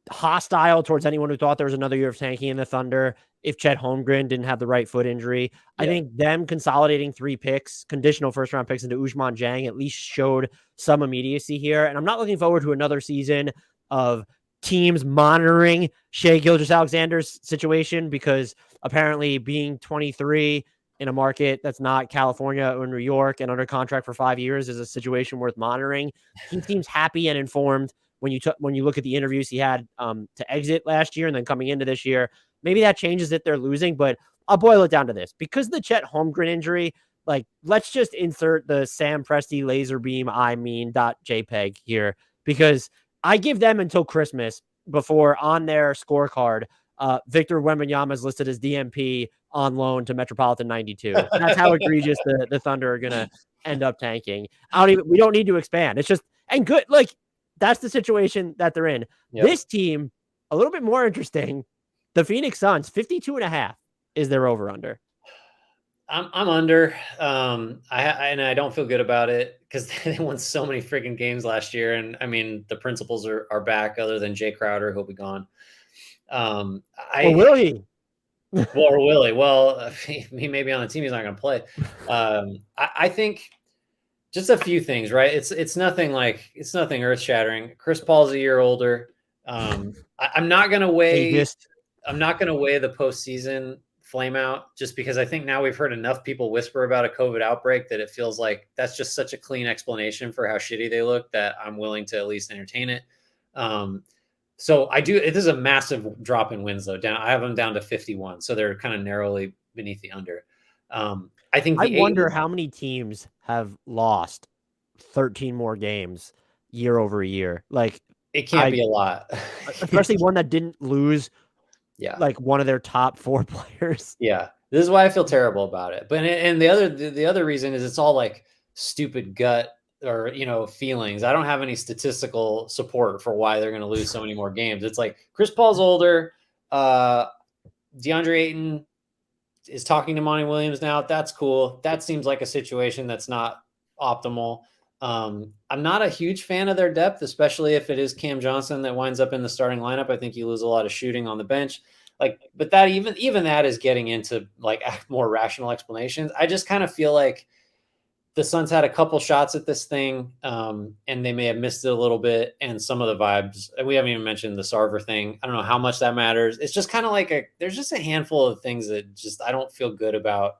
A: hostile towards anyone who thought there was another year of tanking in the Thunder if Chet Holmgren didn't have the right foot injury. Yeah. I think them consolidating 3 picks, conditional first-round picks into Ousmane Dieng, at least showed some immediacy here. And I'm not looking forward to another season of teams monitoring Shai Gilgeous-Alexander's situation, because apparently being 23 in a market that's not California or New York and under contract for 5 years is a situation worth monitoring. He seems happy and informed when you look at the interviews he had to exit last year and then coming into this year. Maybe that changes if they're losing, but I'll boil it down to this. Because the Chet Holmgren injury, like, let's just insert the Sam Presti laser beam JPEG here, because I give them until Christmas before on their scorecard Victor Wembanyama is listed as DMP on loan to Metropolitan 92. That's how egregious the Thunder are going to end up tanking. We don't need to expand. It's just, and good, like, that's the situation that they're in. Yep. This team, a little bit more interesting. The Phoenix Suns, 52.5. is there over under?
B: I'm under. I don't feel good about it because they won so many freaking games last year, and I mean the principals are back. Other than Jay Crowder, who'll be gone.
A: Or
B: I
A: will he?
B: well, or will he? Well, he may be on the team. He's not going to play. I think just a few things, right? It's nothing earth shattering. Chris Paul's a year older. I'm not going to weigh.
A: Ageist.
B: I'm not going to weigh the postseason flame out just because I think now we've heard enough people whisper about a COVID outbreak that it feels like that's just such a clean explanation for how shitty they look that I'm willing to at least entertain it. So I do. It is a massive drop in wins though. I have them down to 51, so they're kind of narrowly beneath the under. I think
A: I
B: the
A: wonder how many teams have lost 13 more games year over year. Like
B: it can't be a lot,
A: especially one that didn't lose.
B: Yeah,
A: like one of their top 4 players.
B: Yeah, this is why I feel terrible about it. But and the other reason is it's all like stupid gut or feelings. I don't have any statistical support for why they're going to lose so many more games. It's like Chris Paul's older. DeAndre Ayton is talking to Monty Williams now. That's cool. That seems like a situation that's not optimal. I'm not a huge fan of their depth, especially if it is Cam Johnson that winds up in the starting lineup. I think you lose a lot of shooting on the bench. But that even that is getting into like more rational explanations. I just kind of feel like the Suns had a couple shots at this thing, and they may have missed it a little bit. And some of the vibes, and we haven't even mentioned the Sarver thing. I don't know how much that matters. It's just kind of like there's just a handful of things that just I don't feel good about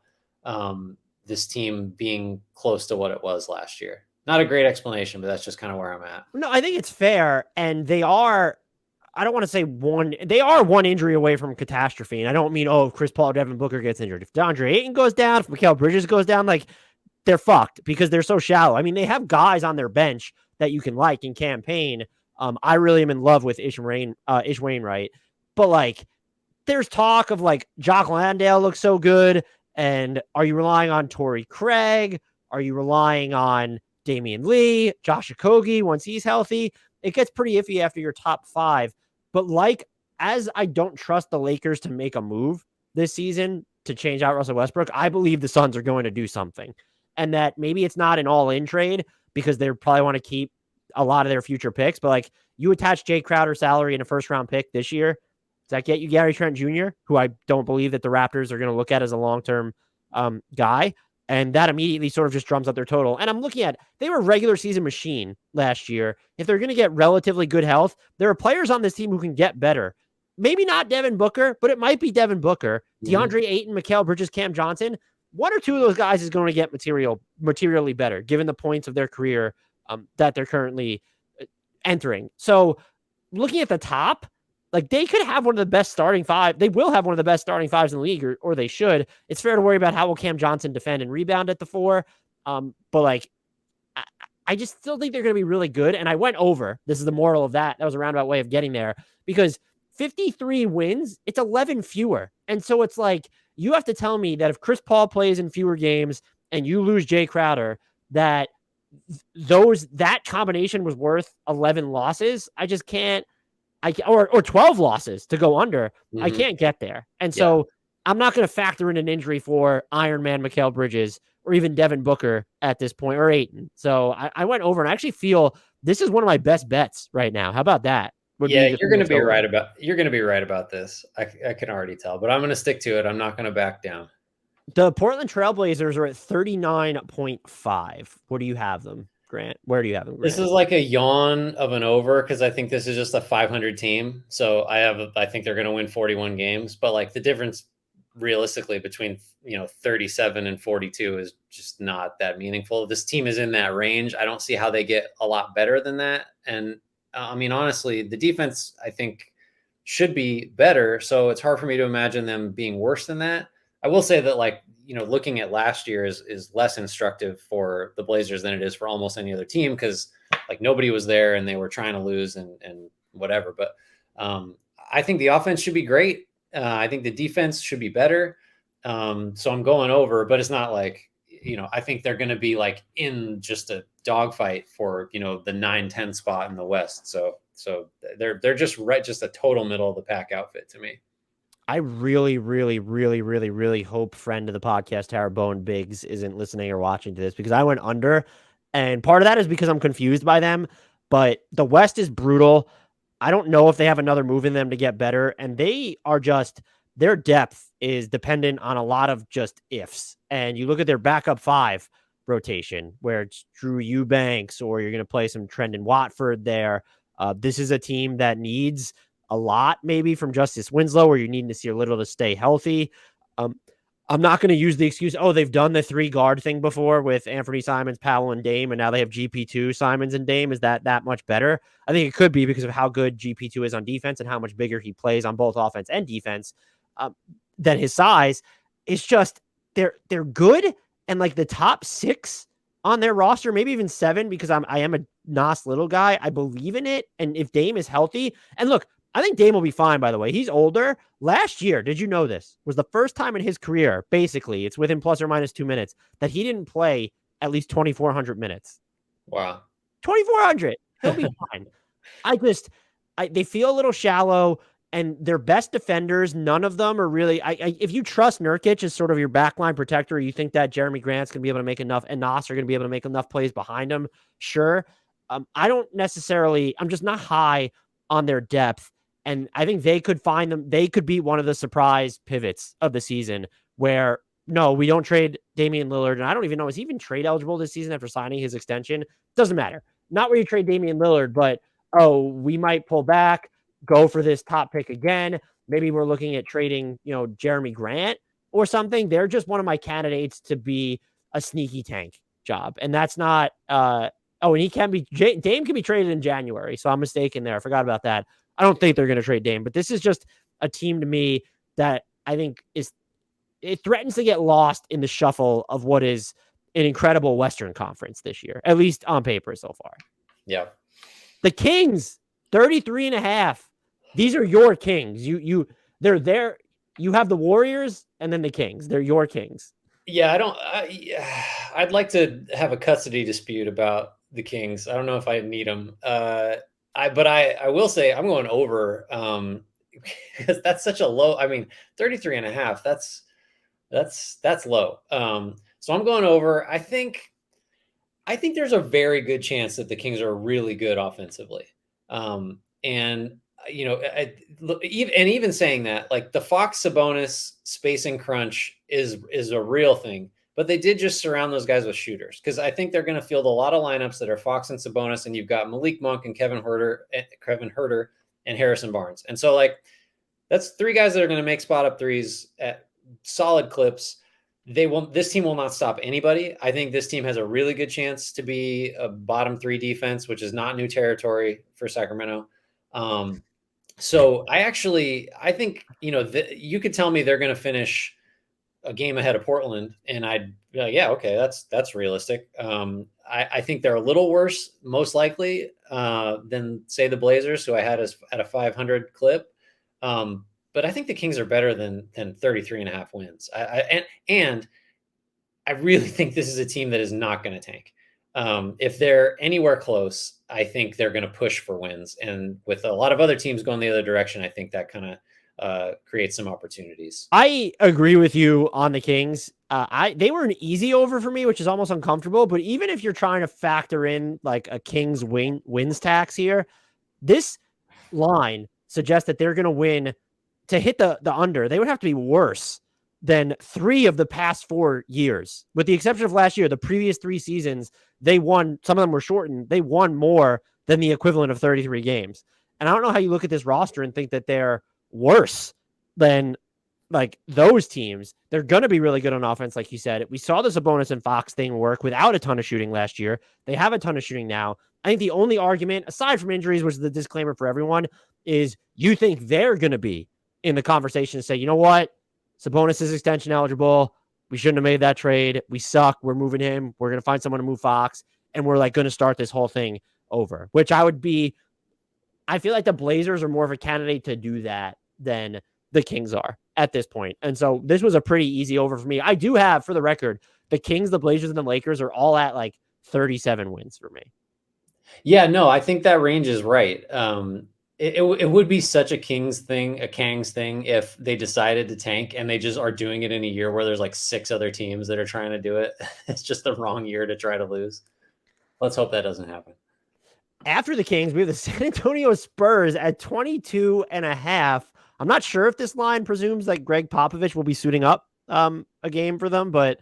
B: this team being close to what it was last year. Not a great explanation, but that's just kind of where I'm at.
A: No, I think it's fair, and they are. I don't want to say they are one injury away from catastrophe. And I don't mean, if Chris Paul or Devin Booker gets injured. If DeAndre Ayton goes down, if Mikal Bridges goes down, like they're fucked because they're so shallow. I mean, they have guys on their bench that you can like in campaign. I really am in love with Ish Wainwright, but like there's talk of like Jock Landale looks so good. And are you relying on Torrey Craig? Are you relying on Damian Lee, Josh Okogie once he's healthy? It gets pretty iffy after your top 5. But as I don't trust the Lakers to make a move this season to change out Russell Westbrook, I believe the Suns are going to do something. And that maybe it's not an all-in trade because they probably want to keep a lot of their future picks. But like you attach Jay Crowder's salary in a first-round pick this year, does that get you Gary Trent Jr., who I don't believe that the Raptors are going to look at as a long-term guy? And that immediately sort of just drums up their total. And I'm looking at, they were a regular season machine last year. If they're going to get relatively good health, there are players on this team who can get better. Maybe not Devin Booker, but it might be Devin Booker, DeAndre Ayton, Mikal Bridges, Cam Johnson. 1 or 2 of those guys is going to get materially better, given the points of their career that they're currently entering. So looking at the top, like they could have one of the best starting 5. They will have one of the best starting 5s in the league, or they should. It's fair to worry about how will Cam Johnson defend and rebound at the 4. But like, I just still think they're going to be really good. And I went over. This is the moral of that. That was a roundabout way of getting there because 53 wins, it's 11 fewer. And so it's like, you have to tell me that if Chris Paul plays in fewer games and you lose Jay Crowder, that that combination was worth 11 losses. I just can't. Or 12 losses to go under. I can't get there. And so I'm not going to factor in an injury for Iron Man Mikal Bridges or even Devin Booker at this point, or Ayton. So I went over and I actually feel this is one of my best bets right now. How about that?
B: You're going to be right about this. I can already tell, but I'm going to stick to it. I'm not going to back down.
A: The Portland Trailblazers are at 39.5. What do you have them, Grant? Where do you have them, Grant?
B: This is like a yawn of an over because I think this is just a 500 team. So I think they're going to win 41 games, but like the difference realistically between 37 and 42 is just not that meaningful. This team is in that range. I don't see how they get a lot better than that. And I mean, honestly, the defense I think should be better. So it's hard for me to imagine them being worse than that. I will say that looking at last year is less instructive for the Blazers than it is for almost any other team because like nobody was there and they were trying to lose and whatever. But I think the offense should be great. I think the defense should be better. So I'm going over, but it's not like, I think they're going to be like in just a dogfight for, the 9-10 spot in the West. So they're just a total middle of the pack outfit to me.
A: I really, really, really, really, really hope friend of the podcast, Tara Bowen Biggs, isn't listening or watching to this because I went under. And part of that is because I'm confused by them. But the West is brutal. I don't know if they have another move in them to get better. And they are just, their depth is dependent on a lot of just ifs. And you look at their backup five rotation, where it's Drew Eubanks, or you're going to play some Trendon Watford there. This is a team that needs a lot maybe from Justice Winslow, where you need to see a little to stay healthy. Um, I'm not going to use the excuse, oh, they've done the 3 guard thing before with Anthony Simons, Powell, and Dame, and now they have GP2, Simons, and Dame. Is that much better? I think it could be because of how good GP2 is on defense and how much bigger he plays on both offense and defense than his size. It's just they're good, and like the top 6 on their roster, maybe even 7, because I am a Nas little guy. I believe in it, and if Dame is healthy, and look, I think Dame will be fine, by the way. He's older. Last year, did you know this? Was the first time in his career, basically, it's within plus or minus 2 minutes, that he didn't play at least 2,400 minutes.
B: Wow.
A: 2,400. He'll be fine. They feel a little shallow, and their best defenders, none of them are really, if you trust Nurkic as sort of your backline protector, you think that Jeremy Grant's going to be able to make enough, and Nas are going to be able to make enough plays behind him, sure. I don't necessarily, I'm just not high on their depth. And I think they could find them. They could be one of the surprise pivots of the season where, no, we don't trade Damian Lillard. And I don't even know, is he even trade eligible this season after signing his extension? Doesn't matter. Not where you trade Damian Lillard, but, oh, we might pull back, go for this top pick again. Maybe we're looking at trading, Jeremy Grant or something. They're just one of my candidates to be a sneaky tank job. And that's not, and he can be, Dame can be traded in January. So I'm mistaken there. I forgot about that. I don't think they're going to trade Dame, but this is just a team to me that I think it threatens to get lost in the shuffle of what is an incredible Western Conference this year, at least on paper so far.
B: Yeah.
A: The Kings, 33.5. These are your Kings. They're there. You have the Warriors and then the Kings. They're your Kings.
B: Yeah, I'd like to have a custody dispute about the Kings. I don't know if I need them. But I will say I'm going over because that's such a low. I mean, 33.5. That's low. So I'm going over. I think there's a very good chance that the Kings are really good offensively. And even saying that, like the Fox Sabonis spacing crunch is a real thing. But they did just surround those guys with shooters because I think they're going to field a lot of lineups that are Fox and Sabonis, and you've got Malik Monk and Kevin Huerter and Harrison Barnes. And so, like, that's 3 guys that are going to make spot up threes at solid clips. This team will not stop anybody. I think this team has a really good chance to be a bottom 3 defense, which is not new territory for Sacramento. So I think, you could tell me they're going to finish a game ahead of Portland, and I'd be like, yeah, okay, that's realistic. I think they're a little worse, most likely, than say the Blazers, who I had as at a 500 clip. But I think the Kings are better than 33.5 wins. And I really think this is a team that is not going to tank. If they're anywhere close, I think they're going to push for wins. And with a lot of other teams going the other direction, I think that kind of create some opportunities.
A: I agree with you on the Kings. They were an easy over for me, which is almost uncomfortable. But even if you're trying to factor in like a Kings wins tax here, this line suggests that they're going to win to hit the under. They would have to be worse than 3 of the past 4 years, with the exception of last year. The previous 3 seasons, they won. Some of them were shortened. They won more than the equivalent of 33 games. And I don't know how you look at this roster and think that they're worse than like those teams. They're going to be really good on offense. Like you said, we saw the Sabonis and Fox thing work without a ton of shooting last year. They have a ton of shooting now. I think the only argument, aside from injuries, which is the disclaimer for everyone, is you think they're going to be in the conversation to say, you know what? Sabonis is extension eligible. We shouldn't have made that trade. We suck. We're moving him. We're going to find someone to move Fox. And we're like going to start this whole thing over, which I feel like the Blazers are more of a candidate to do that than the Kings are at this point. And so this was a pretty easy over for me. I do have, for the record, the Kings, the Blazers, and the Lakers are all at like 37 wins for me.
B: Yeah, no, I think that range is right. it would be such a Kings thing, a Kangs thing, if they decided to tank and they just are doing it in a year where there's like 6 other teams that are trying to do it. It's just the wrong year to try to lose. Let's hope that doesn't happen.
A: After the Kings, we have the San Antonio Spurs at 22.5. I'm not sure if this line presumes that Greg Popovich will be suiting up a game for them, but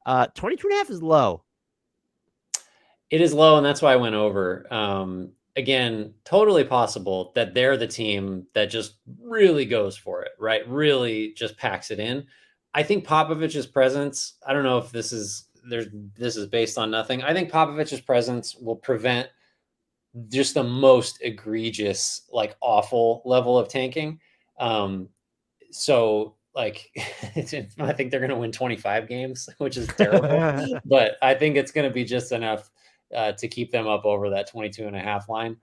A: 22.5 is low.
B: It is low, and that's why I went over. Again, totally possible that they're the team that just really goes for it, right? Really just packs it in. I think Popovich's presence, I don't know if this is based on nothing. I think Popovich's presence will prevent just the most egregious, like awful level of tanking. So like I think they're going to win 25 games, which is terrible, but I think it's going to be just enough to keep them up over that 22.5 line.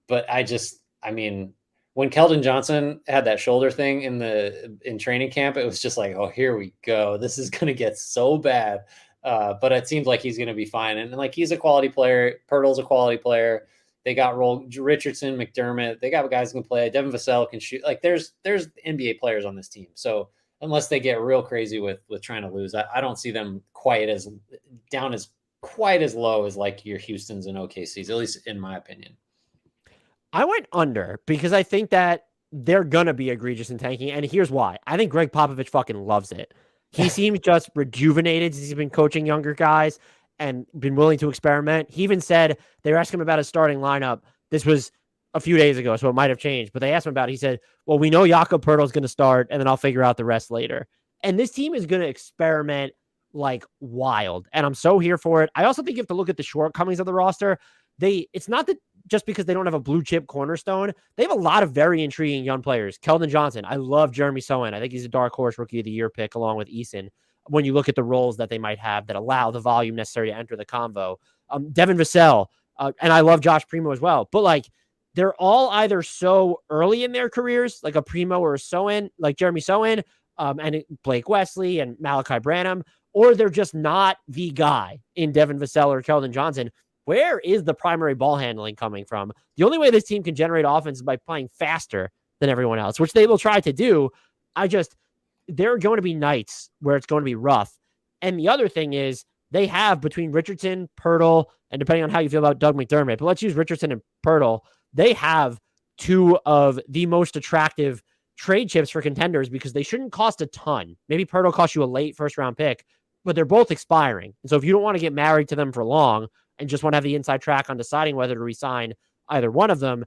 B: But I mean, when Keldon Johnson had that shoulder thing in training camp, it was just like, oh, here we go. This is going to get so bad. But it seems like he's going to be fine. And like, he's a quality player. Pirtle's a quality player. They got Richardson, McDermott. They got guys who can play. Devin Vassell can shoot. Like, there's NBA players on this team. So unless they get real crazy with trying to lose, I don't see them quite as low as like your Houstons and OKCs, at least in my opinion.
A: I went under because I think that they're going to be egregious in tanking. And here's why. I think Greg Popovich fucking loves it. He seems just rejuvenated since he's been coaching younger guys and been willing to experiment. He even said they were asking him about his starting lineup. This was a few days ago, so it might have changed. But they asked him about it. He said, well, we know Jakob Poeltl's going to start, and then I'll figure out the rest later. And this team is going to experiment like wild. And I'm so here for it. I also think you have to look at the shortcomings of the roster. It's not that just because they don't have a blue chip cornerstone, they have a lot of very intriguing young players. Keldon Johnson, I love Jeremy Sohan. I think he's a dark horse rookie of the year pick along with Eason. When you look at the roles that they might have that allow the volume necessary to enter the convo, Devin Vassell, and I love Josh Primo as well. But like, they're all either so early in their careers, like a Primo or a Sohan, like Jeremy Sohan, and Blake Wesley and Malachi Branham, or they're just not the guy in Devin Vassell or Keldon Johnson. Where is the primary ball handling coming from? The only way this team can generate offense is by playing faster than everyone else, which they will try to do. There are going to be nights where it's going to be rough. And the other thing is they have between Richardson, Pirtle, and depending on how you feel about Doug McDermott, but let's use Richardson and Pirtle. They have two of the most attractive trade chips for contenders because they shouldn't cost a ton. Maybe Pirtle costs you a late first round pick, but they're both expiring. And so if you don't want to get married to them for long and just want to have the inside track on deciding whether to resign either one of them,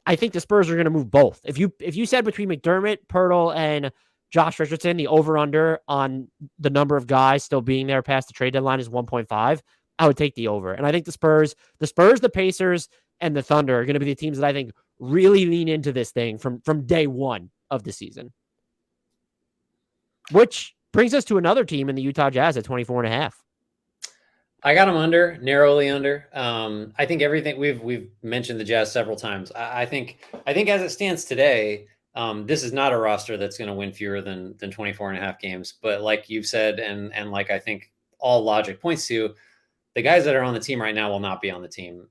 A: I think the Spurs are going to move both. If you said between McDermott, Pirtle, and Josh Richardson, the over-under on the number of guys still being there past the trade deadline is 1.5, I would take the over. And I think the Spurs, the Pacers, and the Thunder are going to be the teams that I think really lean into this thing from day one of the season. Which brings us to another team in the Utah Jazz at 24.5.
B: I got them under, narrowly under. I think everything we've mentioned the Jazz several times. I think as it stands today, this is not a roster that's going to win fewer than 24.5 games. But like you've said, and like I think all logic points to, the guys that are on the team right now will not be on the team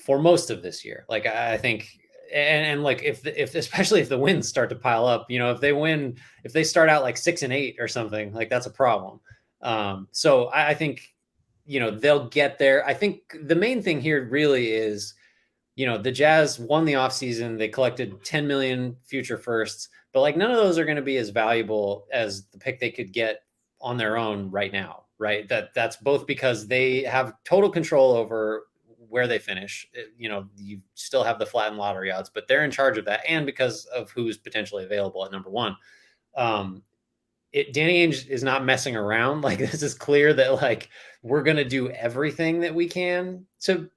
B: for most of this year. Like I think, and like if especially if the wins start to pile up, if they start out like 6-8 or something, like that's a problem. So I think, they'll get there. I think the main thing here really is, the Jazz won the offseason. They collected 10 million future firsts, but like none of those are going to be as valuable as the pick they could get on their own right now, right? That's both because they have total control over where they finish. You still have the flattened lottery odds, but they're in charge of that. And because of who's potentially available at number one. Danny Ainge is not messing around. Like, this is clear that like we're going to do everything that we can to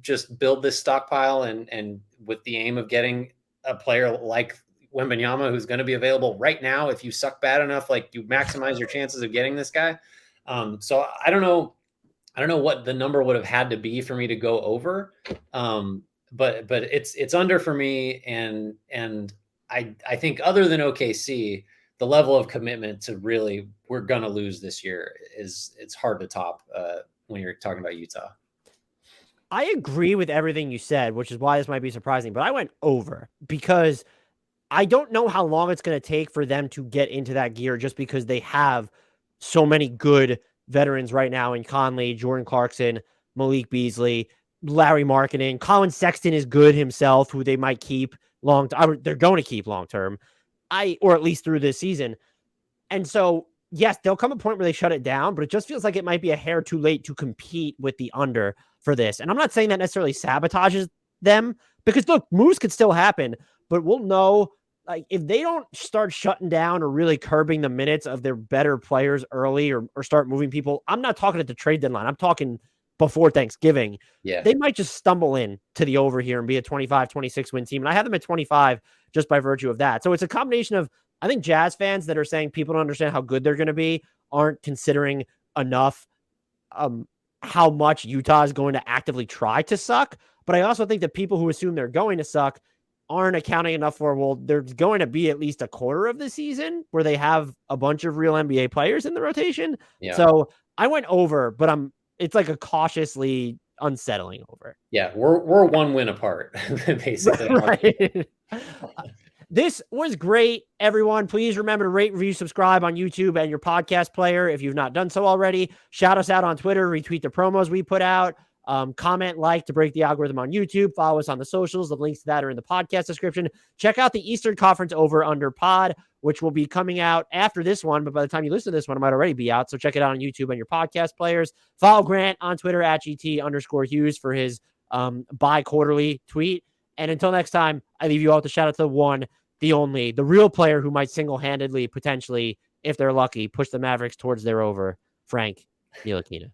B: just build this stockpile and with the aim of getting a player like Wembanyama, who's going to be available right now. If you suck bad enough, like you maximize your chances of getting this guy. So I don't know what the number would have had to be for me to go over. But it's under for me. And I think other than OKC, the level of commitment to really, we're going to lose this year it's hard to top when you're talking about Utah.
A: I agree with everything you said, which is why this might be surprising, but I went over because I don't know how long it's going to take for them to get into that gear just because they have so many good veterans right now in Conley, Jordan Clarkson, Malik Beasley, Larry Markkinen. Colin Sexton is good himself, who they might keep they're going to keep long term, or at least through this season. And so, yes, there'll come a point where they shut it down, but it just feels like it might be a hair too late to compete with the under for this. And I'm not saying that necessarily sabotages them because look, moves could still happen, but we'll know like if they don't start shutting down or really curbing the minutes of their better players early or start moving people. I'm not talking at the trade deadline. I'm talking before Thanksgiving.
B: Yeah.
A: They might just stumble in to the over here and be a 25, 26 win team. And I have them at 25 just by virtue of that. So it's a combination of, I think Jazz fans that are saying people don't understand how good they're going to be aren't considering enough how much Utah is going to actively try to suck. But I also think that people who assume they're going to suck aren't accounting enough for, well, there's going to be at least a quarter of the season where they have a bunch of real NBA players in the rotation. Yeah. So I went over, but it's like a cautiously unsettling over.
B: Yeah, we're one win apart, basically.
A: Right. This was great, everyone. Please remember to rate, review, subscribe on YouTube and your podcast player if you've not done so already. Shout us out on Twitter, retweet the promos we put out. Comment, like to break the algorithm on YouTube. Follow us on the socials. The links to that are in the podcast description. Check out the Eastern Conference Over Under Pod, which will be coming out after this one, but by the time you listen to this one, it might already be out. So check it out on YouTube and your podcast players. Follow Grant on Twitter at GT_Hughes for his bi-quarterly tweet. And until next time, I leave you all with a shout out to the one, the only, the real player who might single-handedly, potentially, if they're lucky, push the Mavericks towards their over, Frank Ntilikina.